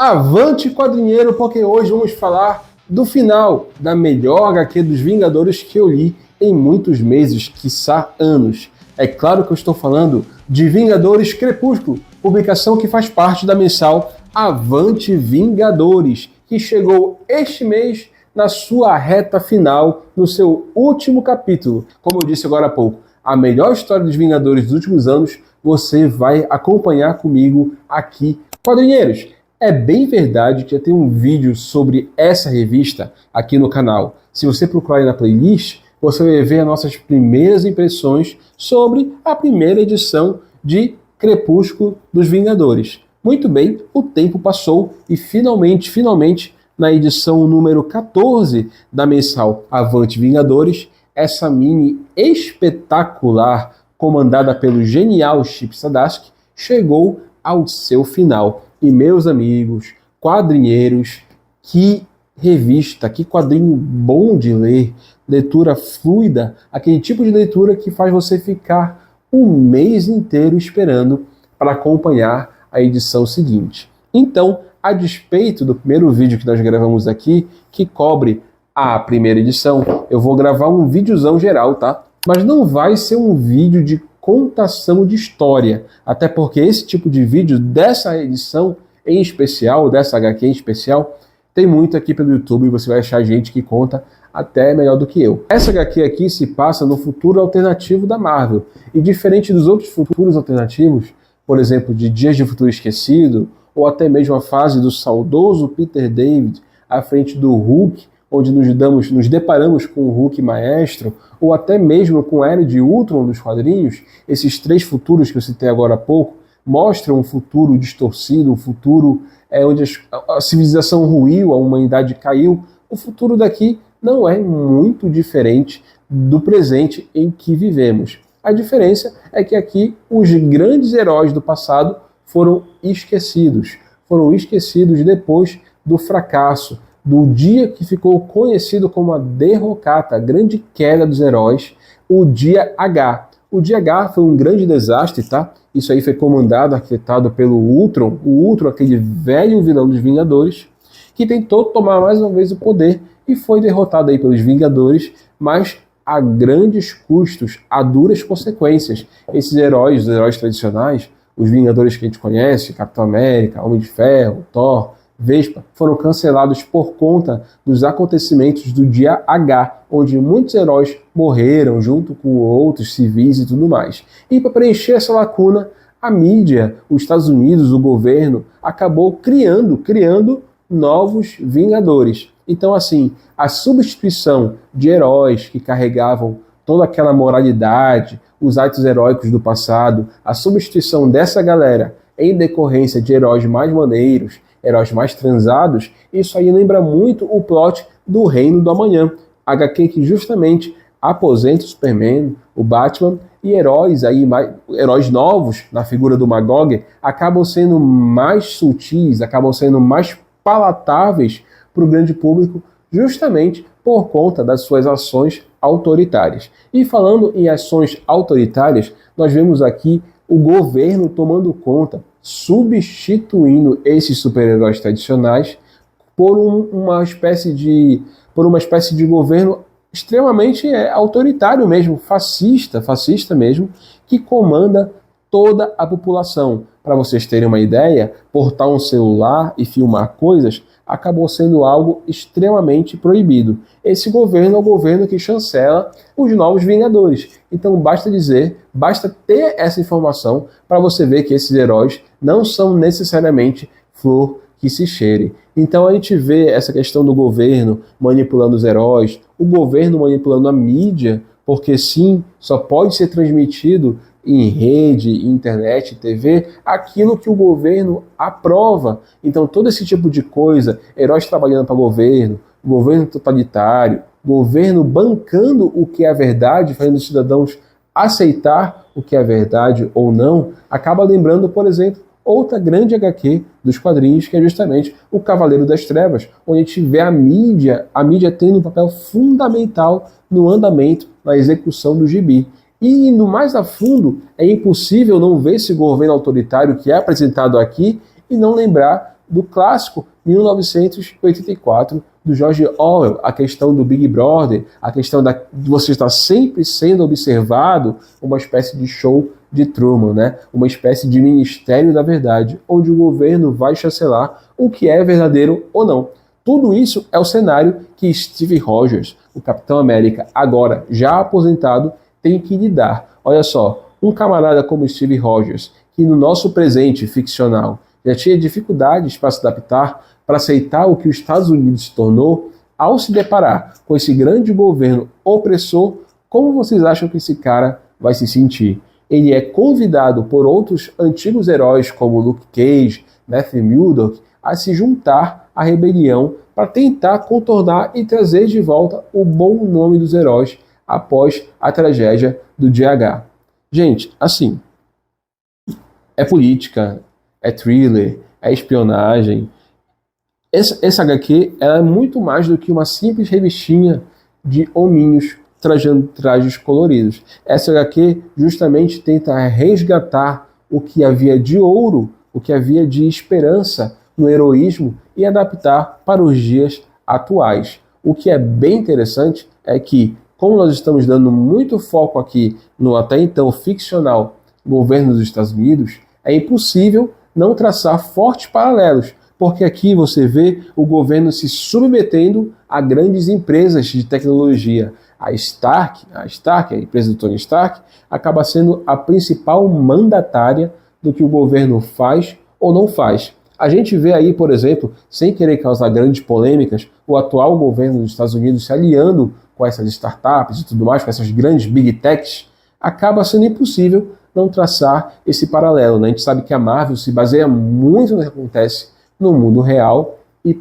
Avante, quadrinheiro, porque hoje vamos falar do final da melhor HQ dos Vingadores que eu li em muitos meses, quiçá anos. É claro que eu estou falando de Vingadores Crepúsculo, publicação que faz parte da mensal Avante Vingadores, que chegou este mês na sua reta final, no seu último capítulo. Como eu disse agora há pouco, a melhor história dos Vingadores dos últimos anos, você vai acompanhar comigo aqui. Quadrinheiros, é bem verdade que já tem um vídeo sobre essa revista aqui no canal. Se você procurar aí na playlist, você vai ver as nossas primeiras impressões sobre a primeira edição de Crepúsculo dos Vingadores. Muito bem, o tempo passou e finalmente, na edição número 14 da mensal Avante Vingadores, essa mini espetacular, comandada pelo genial Chip Zdarsky, chegou ao seu final. E meus amigos, quadrinheiros, que revista, que quadrinho bom de ler, leitura fluida, aquele tipo de leitura que faz você ficar um mês inteiro esperando para acompanhar a edição seguinte. Então, a despeito do primeiro vídeo que nós gravamos aqui, que cobre a primeira edição, eu vou gravar um videozão geral, tá? Mas não vai ser um vídeo de contação de história, até porque esse tipo de vídeo dessa edição em especial, dessa HQ em especial, tem muito aqui pelo YouTube e você vai achar gente que conta até melhor do que eu. Essa HQ aqui se passa no futuro alternativo da Marvel, e diferente dos outros futuros alternativos, por exemplo, de Dias de Futuro Esquecido, ou até mesmo a fase do saudoso Peter David à frente do Hulk, onde nos deparamos com o Hulk maestro, ou até mesmo com a Era de Ultron dos quadrinhos, esses três futuros que eu citei agora há pouco, mostram um futuro distorcido, um futuro onde a civilização ruiu, a humanidade caiu. O futuro daqui não é muito diferente do presente em que vivemos. A diferença é que aqui os grandes heróis do passado foram esquecidos depois do fracasso, do dia que ficou conhecido como a derrocata, a grande queda dos heróis, o Dia H. O Dia H foi um grande desastre, tá? Isso aí foi comandado, arquitetado pelo Ultron, o Ultron, aquele velho vilão dos Vingadores, que tentou tomar mais uma vez o poder e foi derrotado aí pelos Vingadores, mas a grandes custos, a duras consequências. Esses heróis, os heróis tradicionais, os Vingadores que a gente conhece, Capitão América, Homem de Ferro, Thor, Vespa, foram cancelados por conta dos acontecimentos do Dia H, onde muitos heróis morreram junto com outros civis e tudo mais. E para preencher essa lacuna, a mídia, os Estados Unidos, o governo, acabou criando novos Vingadores. Então, assim, a substituição de heróis que carregavam toda aquela moralidade, os atos heróicos do passado, a substituição dessa galera em decorrência de heróis mais maneiros, heróis mais transados, isso aí lembra muito o plot do Reino do Amanhã, HQ que justamente aposenta o Superman, o Batman, e heróis novos na figura do Magog acabam sendo mais sutis, acabam sendo mais palatáveis para o grande público, justamente por conta das suas ações autoritárias. E falando em ações autoritárias, nós vemos aqui o governo tomando conta, substituindo esses super-heróis tradicionais por uma espécie de governo extremamente autoritário mesmo, fascista mesmo, que comanda toda a população. Para vocês terem uma ideia, portar um celular e filmar coisas acabou sendo algo extremamente proibido. Esse governo é o governo que chancela os novos Vingadores. Então basta ter essa informação para você ver que esses heróis não são necessariamente flor que se cheire. Então a gente vê essa questão do governo manipulando os heróis, o governo manipulando a mídia, porque sim, só pode ser transmitido em rede, internet, TV, aquilo que o governo aprova. Então todo esse tipo de coisa, heróis trabalhando para o governo totalitário, governo bancando o que é a verdade, fazendo os cidadãos aceitar o que é a verdade ou não, acaba lembrando, por exemplo, outra grande HQ dos quadrinhos, que é justamente o Cavaleiro das Trevas, onde a gente vê a mídia tendo um papel fundamental no andamento, na execução do gibi. E indo mais a fundo, é impossível não ver esse governo autoritário que é apresentado aqui e não lembrar do clássico 1984 do George Orwell, a questão do Big Brother, a questão de você estar sempre sendo observado, uma espécie de show de Truman, né? Uma espécie de Ministério da Verdade, onde o governo vai chancelar o que é verdadeiro ou não. Tudo isso é o cenário que Steve Rogers, o Capitão América, agora já aposentado, tem que lidar. Olha só, um camarada como Steve Rogers, que no nosso presente ficcional já tinha dificuldades para se adaptar, para aceitar o que os Estados Unidos se tornou, ao se deparar com esse grande governo opressor, como vocês acham que esse cara vai se sentir? Ele é convidado por outros antigos heróis como Luke Cage, Matthew Murdock, a se juntar à rebelião para tentar contornar e trazer de volta o bom nome dos heróis após a tragédia do DH. Gente, assim, é política, é thriller, é espionagem. Essa HQ ela é muito mais do que uma simples revistinha de hominhos trajando trajes coloridos. Essa HQ justamente tenta resgatar o que havia de ouro, o que havia de esperança no heroísmo e adaptar para os dias atuais. O que é bem interessante é que, como nós estamos dando muito foco aqui no até então ficcional governo dos Estados Unidos, é impossível não traçar fortes paralelos, porque aqui você vê o governo se submetendo a grandes empresas de tecnologia. A Stark, a empresa do Tony Stark, acaba sendo a principal mandatária do que o governo faz ou não faz. A gente vê aí, por exemplo, sem querer causar grandes polêmicas, o atual governo dos Estados Unidos se aliando com essas startups e tudo mais, com essas grandes big techs, acaba sendo impossível não traçar esse paralelo, né? A gente sabe que a Marvel se baseia muito no que acontece no mundo real e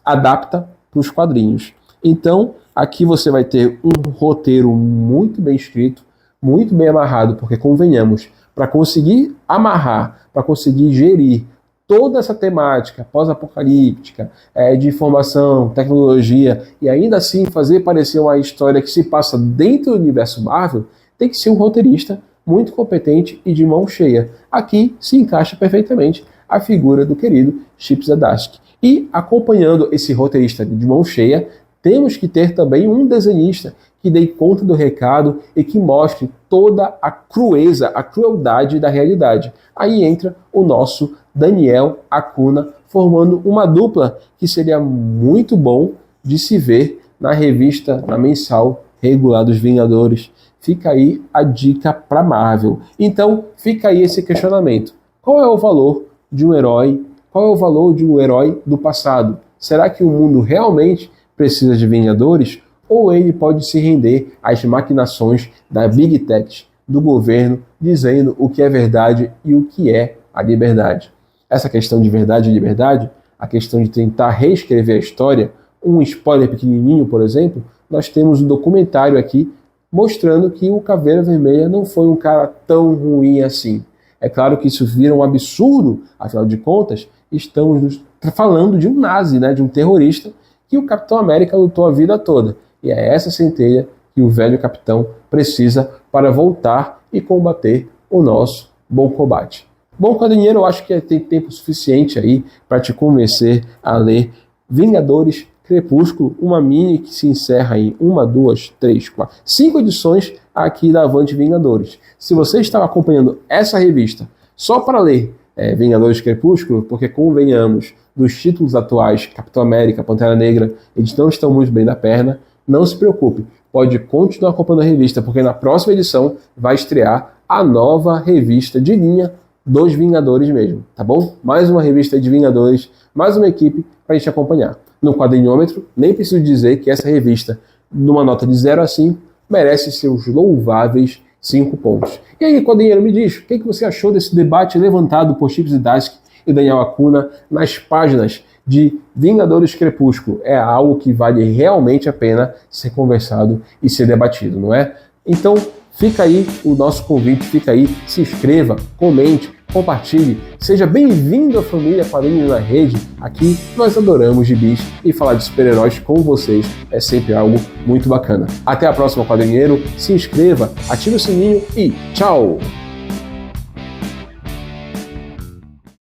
adapta para os quadrinhos. Então, aqui você vai ter um roteiro muito bem escrito, muito bem amarrado, porque convenhamos, para conseguir amarrar, para conseguir gerir toda essa temática pós-apocalíptica, de informação, tecnologia, e ainda assim fazer parecer uma história que se passa dentro do universo Marvel, tem que ser um roteirista muito competente e de mão cheia. Aqui se encaixa perfeitamente a figura do querido Chip Zdarsky. E acompanhando esse roteirista de mão cheia, temos que ter também um desenhista que dê conta do recado e que mostre toda a crueldade da realidade. Aí entra o nosso Daniel Acuna, formando uma dupla que seria muito bom de se ver na revista, na mensal regular dos Vingadores. Fica aí a dica para Marvel. Então, fica aí esse questionamento. Qual é o valor de um herói? Qual é o valor de um herói do passado? Será que o mundo realmente precisa de Vingadores? Ou ele pode se render às maquinações da Big Tech, do governo, dizendo o que é verdade e o que é a liberdade? Essa questão de verdade e liberdade, a questão de tentar reescrever a história, um spoiler pequenininho, por exemplo, nós temos um documentário aqui mostrando que o Caveira Vermelha não foi um cara tão ruim assim. É claro que isso vira um absurdo, afinal de contas, estamos falando de um nazi, né, de um terrorista, que o Capitão América lutou a vida toda. E é essa centelha que o velho capitão precisa para voltar e combater o nosso bom combate. Bom, quadrinheiro, eu acho que tem tempo suficiente aí para te convencer a ler Vingadores Crepúsculo, uma mini que se encerra em 1, 2, 3, 4, 5 edições aqui da Avante Vingadores. Se você estava acompanhando essa revista só para ler Vingadores Crepúsculo, porque convenhamos, dos títulos atuais, Capitão América, Pantera Negra, eles não estão muito bem da perna, não se preocupe, pode continuar acompanhando a revista, porque na próxima edição vai estrear a nova revista de linha dos Vingadores mesmo, tá bom? Mais uma revista de Vingadores, mais uma equipe para a gente acompanhar. No quadrinhômetro, nem preciso dizer que essa revista, numa nota de 0 a 5, merece seus louváveis 5 pontos. E aí, quadrinheiro, me diz, o que você achou desse debate levantado por Chip Zdarsky e Daniel Acuna nas páginas de Vingadores Crepúsculo? É algo que vale realmente a pena ser conversado e ser debatido, não é? Então, fica aí o nosso convite, fica aí, se inscreva, comente, compartilhe, seja bem-vindo à família Quadrinhos na Rede. Aqui nós adoramos gibis e falar de super-heróis com vocês é sempre algo muito bacana. Até a próxima, quadrinheiro, se inscreva, ative o sininho e tchau!